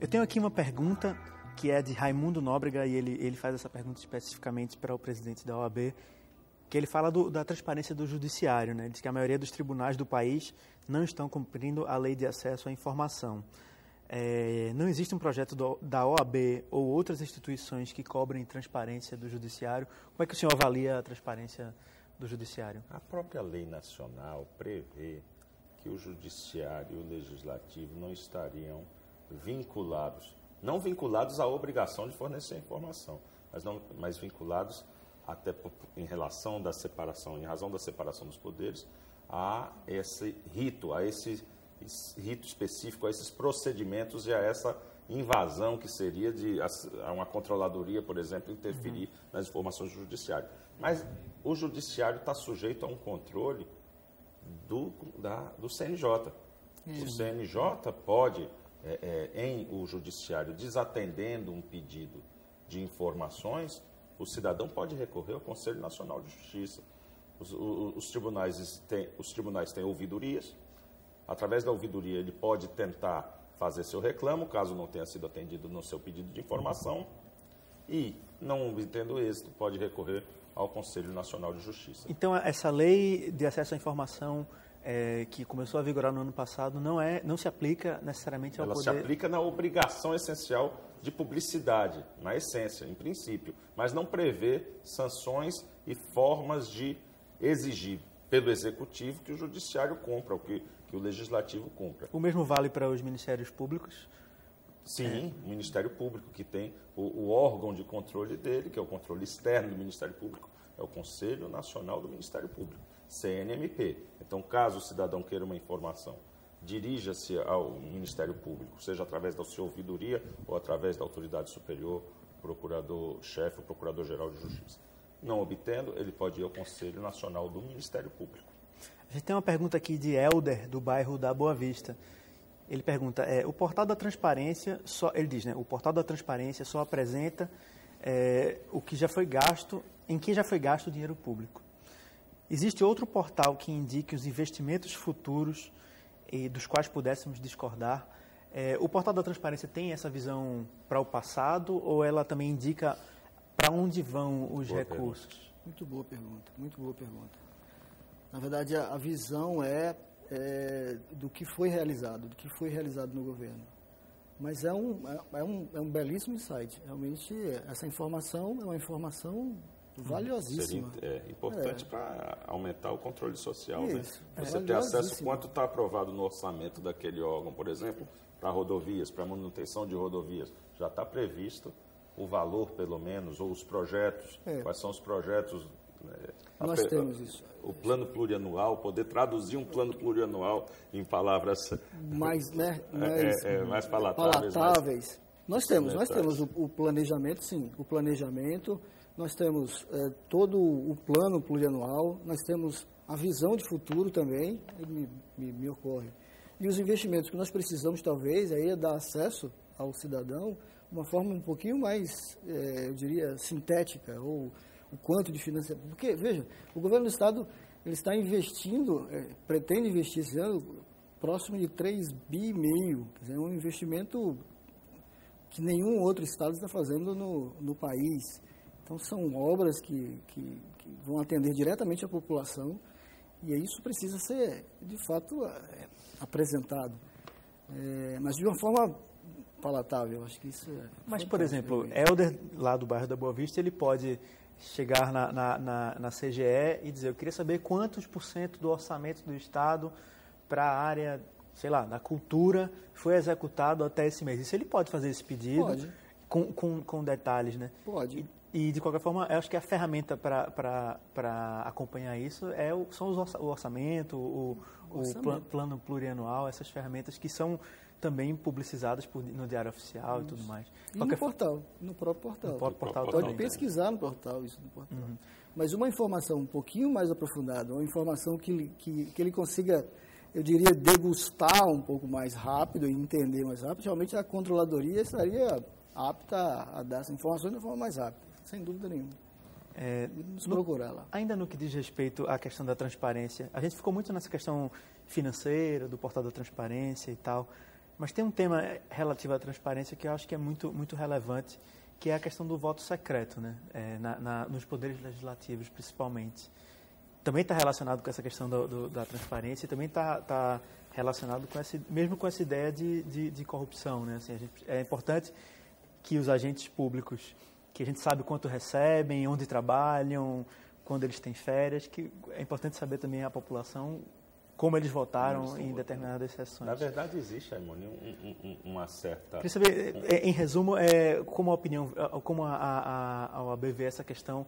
Eu tenho aqui uma pergunta que é de Raimundo Nóbrega e ele faz essa pergunta especificamente para o presidente da OAB, que ele fala da transparência do judiciário, né? Ele diz que a maioria dos tribunais do país não estão cumprindo a lei de acesso à informação. Não existe um projeto da OAB ou outras instituições que cobrem transparência do judiciário. Como é que o senhor avalia a transparência do judiciário? A própria lei nacional prevê que o judiciário e o legislativo não estariam não vinculados à obrigação de fornecer informação, mas vinculados até em razão da separação dos poderes, a esse rito específico, a esses procedimentos e a essa invasão que seria de uma controladoria, por exemplo, interferir nas informações do judiciário. Mas o judiciário está sujeito a um controle do CNJ. O CNJ pode, o judiciário desatendendo um pedido de informações, o cidadão pode recorrer ao Conselho Nacional de Justiça. Os tribunais têm ouvidorias. Através da ouvidoria, ele pode tentar fazer seu reclamo, caso não tenha sido atendido no seu pedido de informação. E, não obtendo êxito, pode recorrer ao Conselho Nacional de Justiça. Então, essa lei de acesso à informação que começou a vigorar no ano passado não se aplica necessariamente ao poder... Ela se aplica na obrigação essencial de publicidade, na essência, em princípio, mas não prevê sanções e formas de exigir pelo Executivo que o Judiciário cumpra, o que o Legislativo cumpra. O mesmo vale para os Ministérios Públicos? Sim, o Ministério Público, que tem o órgão de controle dele, que é o controle externo do Ministério Público, é o Conselho Nacional do Ministério Público, CNMP. Então, caso o cidadão queira uma informação, dirija-se ao Ministério Público, seja através da sua ouvidoria ou através da autoridade superior, procurador-chefe ou procurador-geral de justiça. Não obtendo, ele pode ir ao Conselho Nacional do Ministério Público. A gente tem uma pergunta aqui de Helder, do bairro da Boa Vista. Ele pergunta, o portal da transparência, ele diz, né, o portal da transparência só apresenta o que já foi gasto, em que já foi gasto o dinheiro público. Existe outro portal que indique os investimentos futuros e dos quais pudéssemos discordar? O portal da transparência tem essa visão para o passado ou ela também indica para onde vão os recursos? Muito boa pergunta, muito boa pergunta. Na verdade, a visão do que foi realizado no governo. Mas é um belíssimo insight. Realmente, essa informação é uma informação valiosíssima. Seria importante para aumentar o controle social. Isso, né? Você ter acesso a quanto está aprovado no orçamento daquele órgão, por exemplo, para rodovias, para manutenção de rodovias. Já está previsto o valor, pelo menos, ou os projetos. Quais são os projetos? Nós temos isso. O plano plurianual, poder traduzir um plano plurianual em palavras mais palatáveis. Nós temos o planejamento, sim, o planejamento, nós temos todo o plano plurianual, nós temos a visão de futuro também, me ocorre. E os investimentos que nós precisamos, talvez, aí é dar acesso ao cidadão de uma forma um pouquinho mais, eu diria, sintética, ou o quanto de financiamento. Porque, veja, o governo do Estado ele está investindo, pretende investir esse ano próximo de 3,5 bi. Quer dizer, é um investimento que nenhum outro Estado está fazendo no país. Então, são obras que vão atender diretamente a população e isso precisa ser, de fato, apresentado. Mas de uma forma palatável, acho que isso é... Mas, por exemplo, Helder, lá do bairro da Boa Vista, ele pode chegar na CGE e dizer, eu queria saber quantos % do orçamento do Estado para a área, sei lá, da cultura foi executado até esse mês. Isso ele pode fazer esse pedido com detalhes, né? Pode. E, de qualquer forma, eu acho que a ferramenta para acompanhar isso são o orçamento, o plano plurianual, essas ferramentas que são também publicizadas no Diário Oficial e tudo mais. E no portal, no próprio portal. No próprio portal pode pesquisar no portal, isso no portal. Uhum. Mas uma informação um pouquinho mais aprofundada, uma informação que ele consiga, eu diria, degustar um pouco mais rápido e entender mais rápido, realmente a controladoria estaria apta a dar essa informação de forma mais rápida, sem dúvida nenhuma. Nos procurar lá. Ainda no que diz respeito à questão da transparência, a gente ficou muito nessa questão financeira, do portal da transparência e tal, mas tem um tema relativo à transparência que eu acho que é muito, muito relevante, que é a questão do voto secreto, né? Nos poderes legislativos, principalmente. Também está relacionado com essa questão da transparência e também está relacionado com essa ideia de corrupção, né? Assim, é importante que os agentes públicos, que a gente sabe quanto recebem, onde trabalham, quando eles têm férias, que é importante saber também a população como eles votaram em determinadas sessões. Na verdade, existe, Aimone, uma certa... Queria saber, em resumo, como a opinião, como a OAB vê essa questão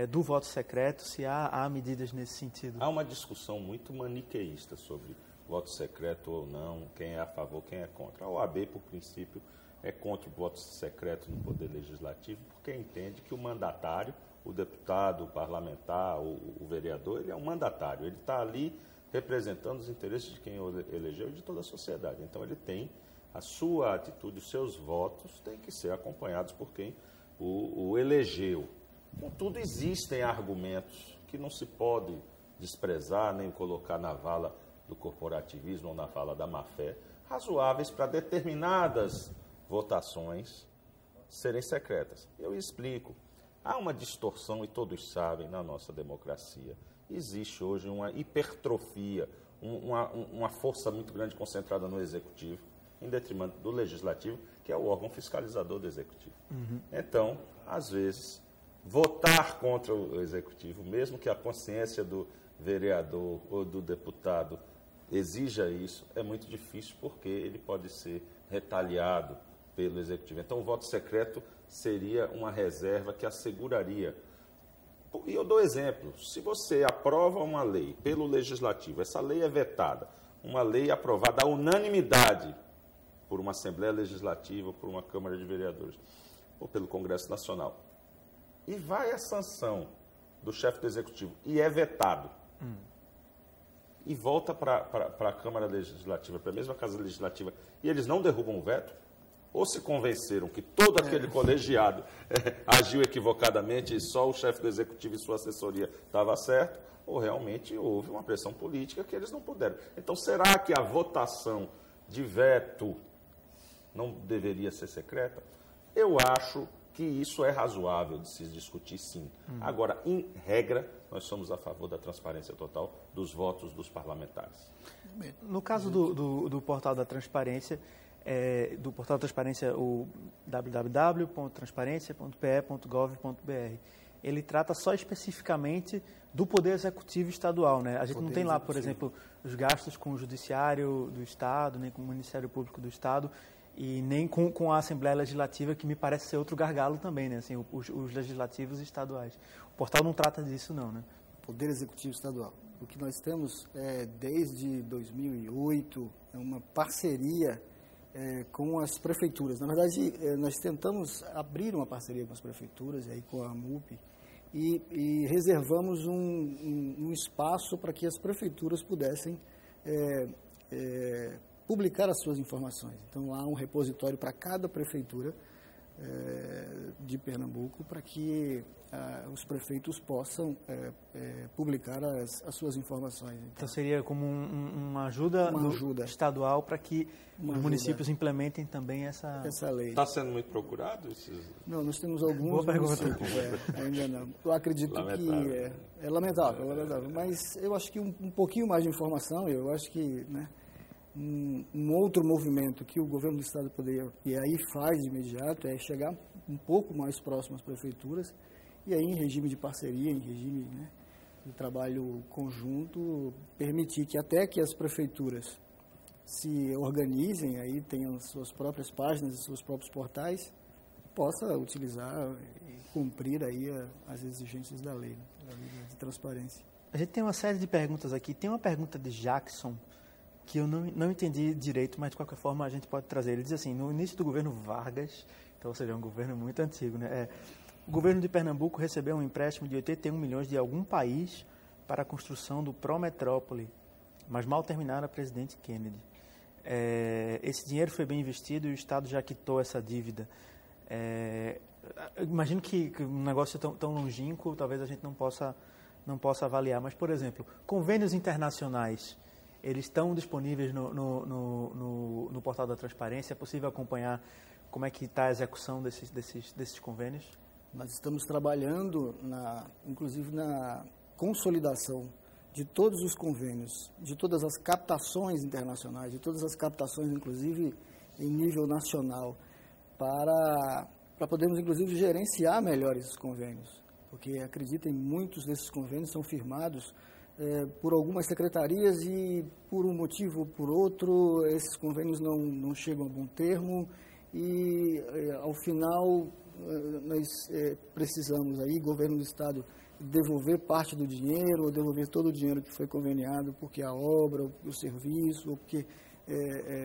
do voto secreto, se há medidas nesse sentido? Há uma discussão muito maniqueísta sobre voto secreto ou não, quem é a favor, quem é contra. A OAB, por princípio, é contra o voto secreto no Poder Legislativo, porque entende que o mandatário, o deputado, o parlamentar, o vereador, ele é um mandatário, ele está ali representando os interesses de quem o elegeu e de toda a sociedade. Então, ele tem a sua atitude, os seus votos têm que ser acompanhados por quem o elegeu. Contudo, existem argumentos que não se pode desprezar nem colocar na vala do corporativismo ou na vala da má-fé, razoáveis para determinadas votações serem secretas. Eu explico. Há uma distorção, e todos sabem, na nossa democracia. Existe hoje uma hipertrofia, uma força muito grande concentrada no Executivo, em detrimento do Legislativo, que é o órgão fiscalizador do Executivo. Então, às vezes, votar contra o Executivo, mesmo que a consciência do vereador ou do deputado exija isso, é muito difícil porque ele pode ser retaliado pelo Executivo. Então, o voto secreto seria uma reserva que asseguraria. E eu dou exemplo, se você aprova uma lei pelo Legislativo, essa lei é vetada, uma lei aprovada à unanimidade por uma Assembleia Legislativa, por uma Câmara de Vereadores, ou pelo Congresso Nacional, e vai a sanção do chefe do Executivo e é vetado, e volta para a Câmara Legislativa, para a mesma Casa Legislativa, e eles não derrubam o veto, ou se convenceram que todo aquele colegiado agiu equivocadamente e só o chefe do Executivo e sua assessoria estava certo, ou realmente houve uma pressão política que eles não puderam. Então, será que a votação de veto não deveria ser secreta? Eu acho que isso é razoável de se discutir, sim. Agora, em regra, nós somos a favor da transparência total dos votos dos parlamentares. No caso do portal da transparência, do portal da transparência, o www.transparencia.pe.gov.br, ele trata só especificamente do Poder Executivo Estadual, né? A gente não tem lá, por exemplo, os gastos com o Judiciário do Estado, nem com o Ministério Público do Estado, e nem com a Assembleia Legislativa, que me parece ser outro gargalo também, né? Assim, os legislativos estaduais. O portal não trata disso, não, né? Poder Executivo Estadual. O que nós temos desde 2008 é uma parceria com as prefeituras. Na verdade, nós tentamos abrir uma parceria com as prefeituras, aí com a MUP, e reservamos um espaço para que as prefeituras pudessem publicar as suas informações. Então, há um repositório para cada prefeitura de Pernambuco para que os prefeitos possam publicar as suas informações. Então seria como uma ajuda estadual para que os municípios implementem também essa lei. Está sendo muito procurado? Não, nós temos alguns municípios, ainda não. Eu acredito que é lamentável, mas eu acho que um pouquinho mais de informação, eu acho que, né, um outro movimento que o governo do estado poderia, e aí faz de imediato, é chegar um pouco mais próximo às prefeituras, e aí em regime de parceria, em regime, né, de trabalho conjunto, permitir que até que as prefeituras se organizem, aí tenham suas próprias páginas, seus próprios portais, possa utilizar e cumprir aí as exigências da lei, né, da lei de transparência. A gente tem uma série de perguntas aqui. Tem uma pergunta de Jackson, que eu não entendi direito, mas de qualquer forma a gente pode trazer. Ele diz assim, no início do governo Vargas, então, ou seja, é um governo muito antigo, né? O governo de Pernambuco recebeu um empréstimo de 81 milhões de algum país para a construção do Prometrópole, mas mal terminaram a presidente Kennedy. Esse dinheiro foi bem investido e o Estado já quitou essa dívida. Imagino que um negócio tão longínquo, talvez a gente não possa avaliar, mas, por exemplo, convênios internacionais, eles estão disponíveis no portal da transparência? É possível acompanhar como é que está a execução desses convênios? Nós estamos trabalhando, inclusive, na consolidação de todos os convênios, de todas as captações internacionais, de todas as captações, inclusive, em nível nacional, para podermos, inclusive, gerenciar melhor esses convênios. Porque, acreditem, muitos desses convênios são firmados por algumas secretarias e, por um motivo ou por outro, esses convênios não chegam a bom termo e, ao final, nós precisamos, aí, governo do Estado, devolver parte do dinheiro ou devolver todo o dinheiro que foi conveniado, porque a obra, o serviço, ou porque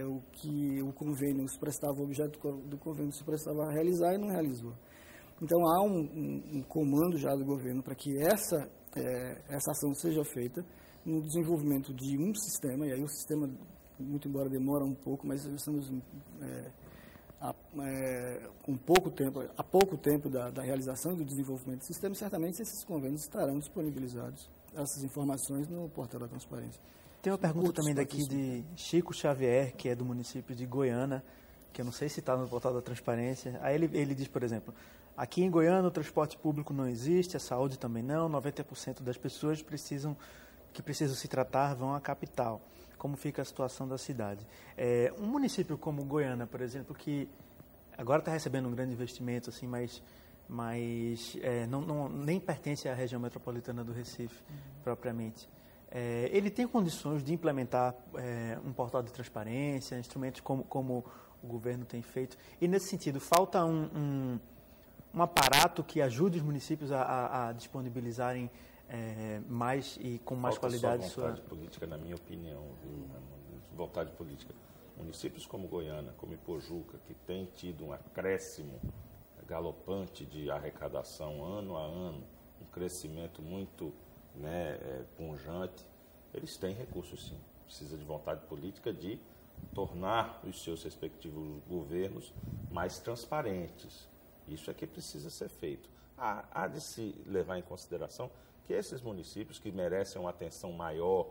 o que o convênio se prestava, o objeto do convênio se prestava a realizar e não realizou. Então, há um comando já do governo para que essa ação seja feita no desenvolvimento de um sistema, e aí o sistema, muito embora demora um pouco, mas estamos há pouco tempo da realização e do desenvolvimento do sistema, e certamente esses convênios estarão disponibilizados, essas informações, no portal da transparência. Tem uma pergunta também daqui de Chico Xavier, que é do município de Goiânia, que eu não sei se está no portal da transparência. Aí ele diz, por exemplo, aqui em Goiânia o transporte público não existe, a saúde também não, 90% das pessoas que precisam se tratar vão à capital. Como fica a situação da cidade? Um município como Goiânia, por exemplo, que agora está recebendo um grande investimento, assim, mas nem pertence à região metropolitana do Recife, propriamente. Ele tem condições de implementar um portal de transparência, instrumentos como o governo tem feito. E, nesse sentido, falta um aparato que ajude os municípios a disponibilizarem mais e com mais qualidade. Falta só vontade política, na minha opinião, viu? Vontade política. Municípios como Goiânia, como Ipojuca, que tem tido um acréscimo galopante de arrecadação ano a ano, um crescimento muito punjante, eles têm recursos sim. Precisa de vontade política de tornar os seus respectivos governos mais transparentes. Isso é que precisa ser feito. Há de se levar em consideração que esses municípios que merecem uma atenção maior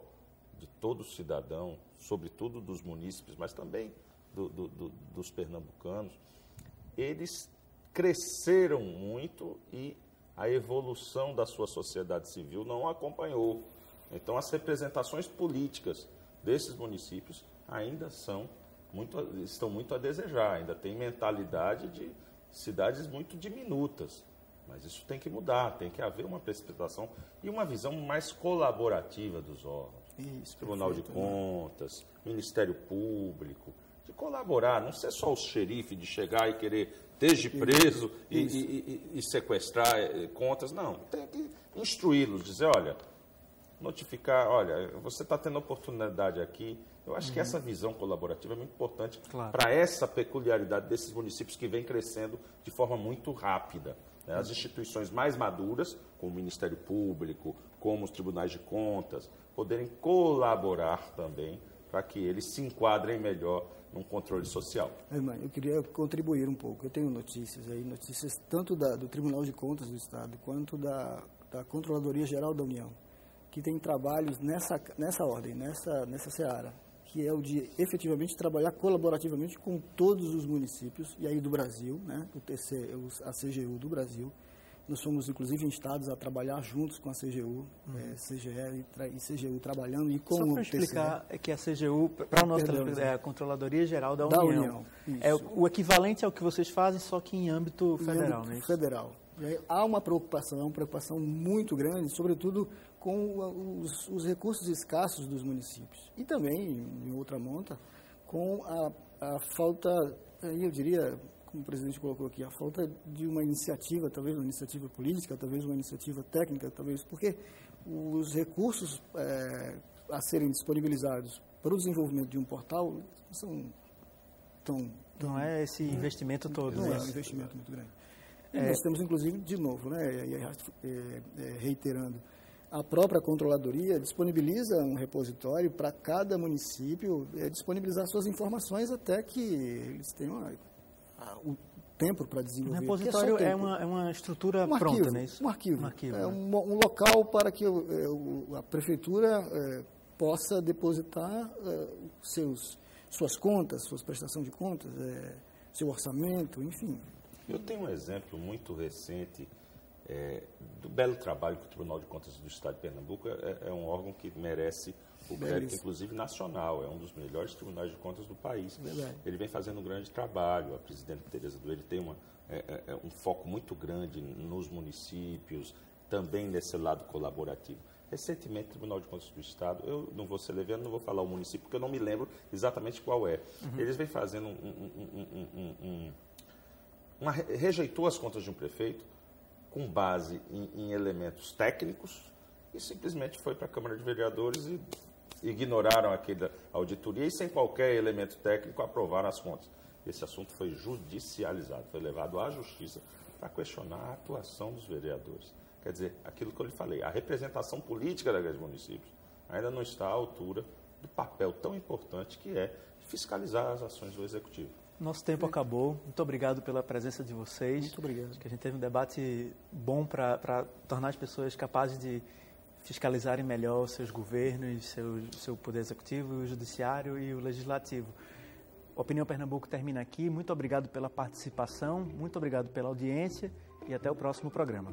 de todo cidadão, sobretudo dos munícipes, mas também dos pernambucanos, eles cresceram muito e a evolução da sua sociedade civil não acompanhou. Então, as representações políticas desses municípios ainda estão muito a desejar, ainda tem mentalidade de cidades muito diminutas. Mas isso tem que mudar, tem que haver uma precipitação e uma visão mais colaborativa dos órgãos. Isso, Tribunal de Contas, Ministério Público, de colaborar, não ser só o xerife de chegar e querer esteja preso e sequestrar contas, não. Tem que instruí-los, dizer, olha, notificar, olha, você está tendo oportunidade aqui. Eu acho que essa visão colaborativa é muito importante para essa peculiaridade desses municípios que vem crescendo de forma muito rápida. Né? As instituições mais maduras, como o Ministério Público, como os tribunais de contas, poderem colaborar também para que eles se enquadrem melhor num controle social. Eu queria contribuir um pouco. Eu tenho notícias tanto do Tribunal de Contas do Estado quanto da Controladoria Geral da União, que tem trabalhos nessa ordem, nessa seara, que é o de efetivamente trabalhar colaborativamente com todos os municípios, e aí do Brasil, né, a CGU do Brasil. Nós somos, inclusive, instados a trabalhar juntos com a CGU, CGE e CGU trabalhando e com Só para explicar que a CGU, para o nosso é a Controladoria Geral da União. É o equivalente ao que vocês fazem, só que em âmbito federal, né? Federal. Há uma preocupação muito grande, sobretudo com os recursos escassos dos municípios. E também, em outra monta, com a falta, eu diria, como o presidente colocou aqui, a falta de uma iniciativa, talvez uma iniciativa política, talvez uma iniciativa técnica, talvez, porque os recursos a serem disponibilizados para o desenvolvimento de um portal são tão... Não é esse investimento todo. Não é um investimento muito grande. E nós temos, inclusive, de novo, né, reiterando, a própria Controladoria disponibiliza um repositório para cada município disponibilizar suas informações até que eles tenham o tempo para desenvolver. O repositório é uma estrutura pronta, né? Um arquivo. Né? Um local para que a prefeitura possa depositar suas contas, suas prestações de contas, seu orçamento, enfim. Eu tenho um exemplo muito recente do belo trabalho que o Tribunal de Contas do Estado de Pernambuco é um órgão que merece o crédito, inclusive nacional, é um dos melhores tribunais de contas do país. Verdade. Ele vem fazendo um grande trabalho, a presidente Tereza Dueire tem um foco muito grande nos municípios, também nesse lado colaborativo. Recentemente, o Tribunal de Contas do Estado, eu não vou ser leviano, não vou falar o município, porque eu não me lembro exatamente qual é. Eles vêm fazendo rejeitou as contas de um prefeito com base em elementos técnicos e simplesmente foi para a Câmara de Vereadores e ignoraram aquela auditoria e sem qualquer elemento técnico aprovaram as contas. Esse assunto foi judicializado, foi levado à justiça para questionar a atuação dos vereadores. Quer dizer, aquilo que eu lhe falei, a representação política da grande municípios ainda não está à altura do papel tão importante que é fiscalizar as ações do Executivo. Nosso tempo acabou. Muito obrigado pela presença de vocês. Muito obrigado. Acho que a gente teve um debate bom para tornar as pessoas capazes de fiscalizarem melhor os seus governos, seu poder executivo, o judiciário e o legislativo. A Opinião Pernambuco termina aqui. Muito obrigado pela participação, muito obrigado pela audiência e até o próximo programa.